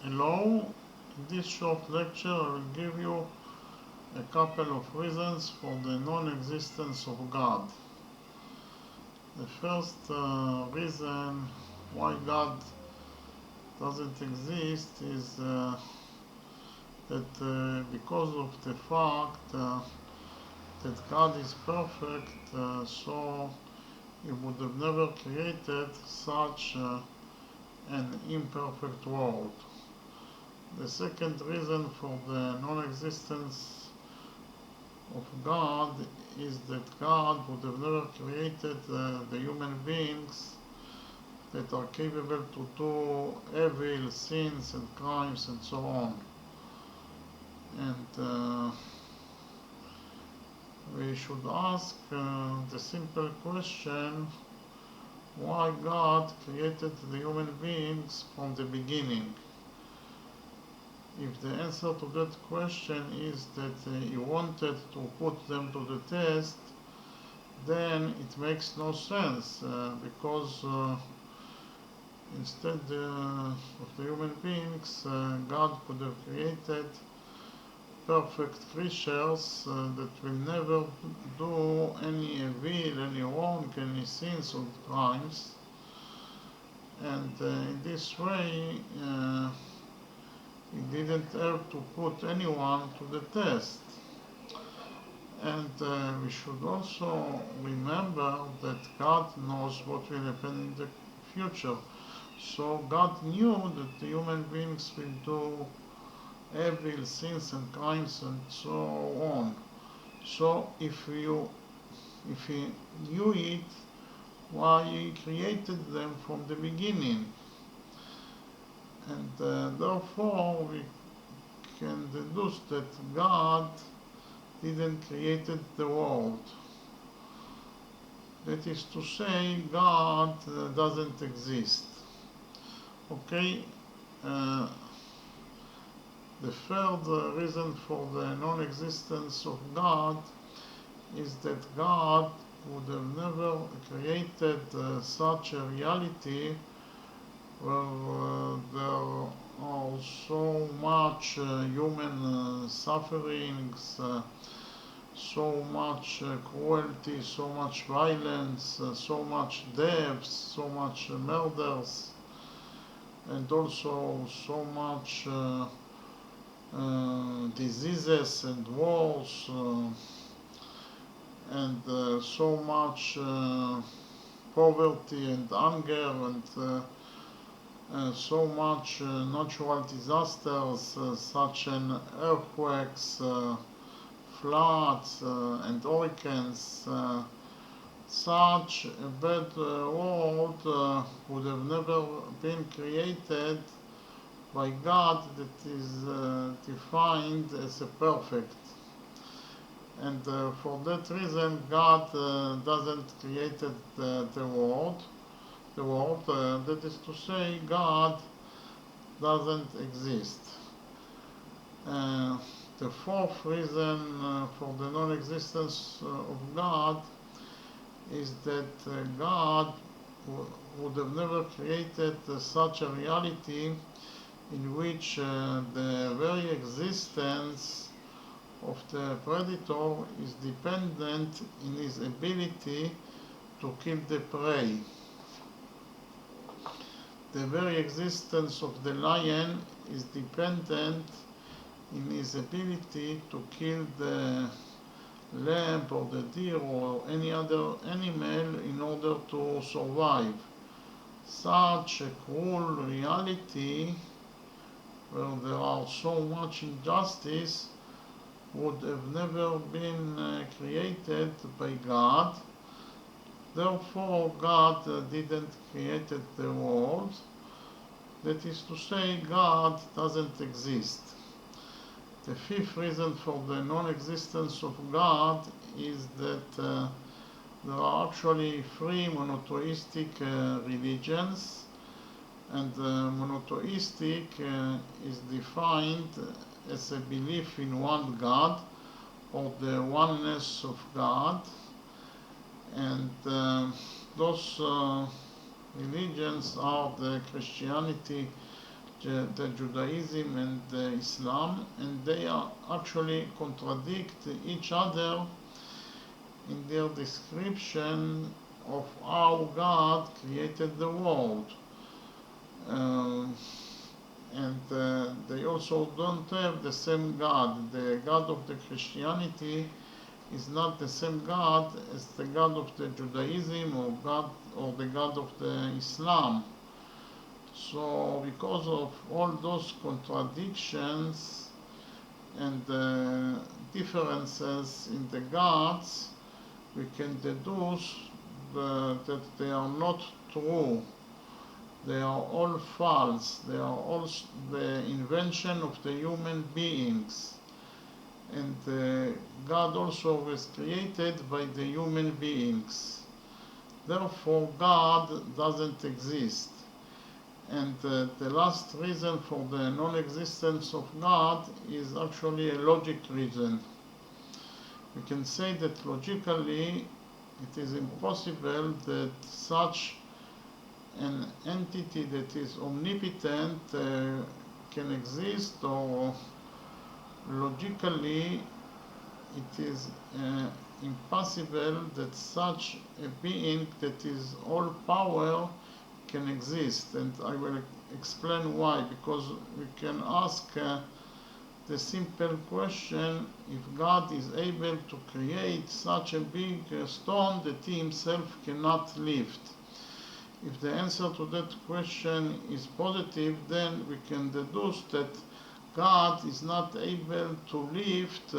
Hello, in this short lecture I will give you a couple of reasons for the non-existence of God. The first reason why God doesn't exist is that because of the fact that God is perfect, so He would have never created such an imperfect world. The second reason for the non-existence of God is that God would have never created the human beings that are capable to do evil, sins and crimes and so on. And we should ask the simple question, why God created the human beings from the beginning? If the answer to that question is that He wanted to put them to the test, then it makes no sense because instead of the human beings, God could have created perfect creatures that will never do any evil, any wrong, any sins or crimes. And in this way, He didn't have to put anyone to the test. And we should also remember that God knows what will happen in the future. So God knew that the human beings will do evil, sins and crimes and so on. So if He knew it, why He created them from the beginning? And therefore we can deduce that God didn't create the world. That is to say, God doesn't exist. Okay? The third reason for the non-existence of God is that God would have never created such a reality where there are so much human sufferings, so much cruelty, so much violence, so much deaths, so much murders, and also so much diseases and wars, and so much poverty and hunger, and so much natural disasters such as earthquakes, floods and hurricanes. Such a bad world would have never been created by God that is defined as a perfect. And for that reason, God doesn't create the world. That is to say, God doesn't exist. The fourth reason for the non-existence of God is that God would have never created such a reality in which the very existence of the predator is dependent in his ability to kill the prey. The very existence of the lion is dependent in his ability to kill the lamb or the deer or any other animal in order to survive. Such a cruel reality where there are so much injustice would have never been created by God. Therefore, God didn't create the world. That is to say, God doesn't exist. The fifth reason for the non-existence of God is that there are actually three monotheistic religions, and monotheistic is defined as a belief in one God or the oneness of God, and those religions are the Christianity, the Judaism and the Islam, and they are actually contradict each other in their description of how God created the world. And they also don't have the same God. The God of the Christianity is not the same God as the God of the Judaism or the God of the Islam. So because of all those contradictions and differences in the gods, we can deduce that they are not true. They are all false. They are all the invention of the human beings. And God also was created by the human beings. Therefore, God doesn't exist. And the last reason for the non-existence of God is actually a logic reason. We can say that logically it is impossible that such an entity that is omnipotent can exist, or logically it is impossible that such a being that is all power can exist. And I will explain why. Because we can ask the simple question: if God is able to create such a big stone that he himself cannot lift, if the answer to that question is positive, then we can deduce that God is not able to lift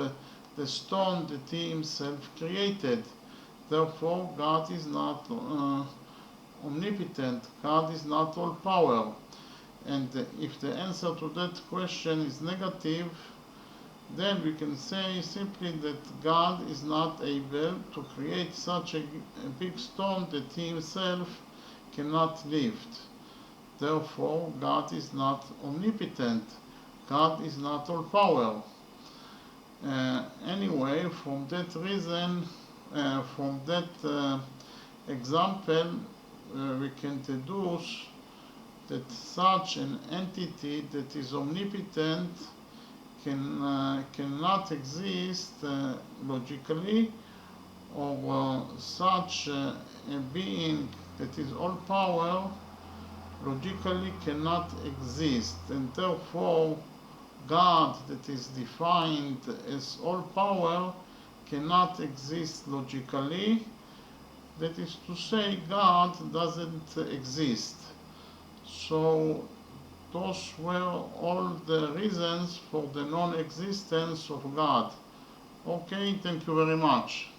the stone that he himself created. Therefore, God is not omnipotent. God is not all power. And if the answer to that question is negative, then we can say simply that God is not able to create such a big stone that he himself cannot lift. Therefore, God is not omnipotent. God is not all power. Anyway, from that reason, from that example, we can deduce that such an entity that is omnipotent cannot exist logically, or such a being that is all power logically cannot exist. And therefore, God that is defined as all power cannot exist logically. That is to say, God doesn't exist. So those were all the reasons for the non-existence of God. Okay, thank you very much.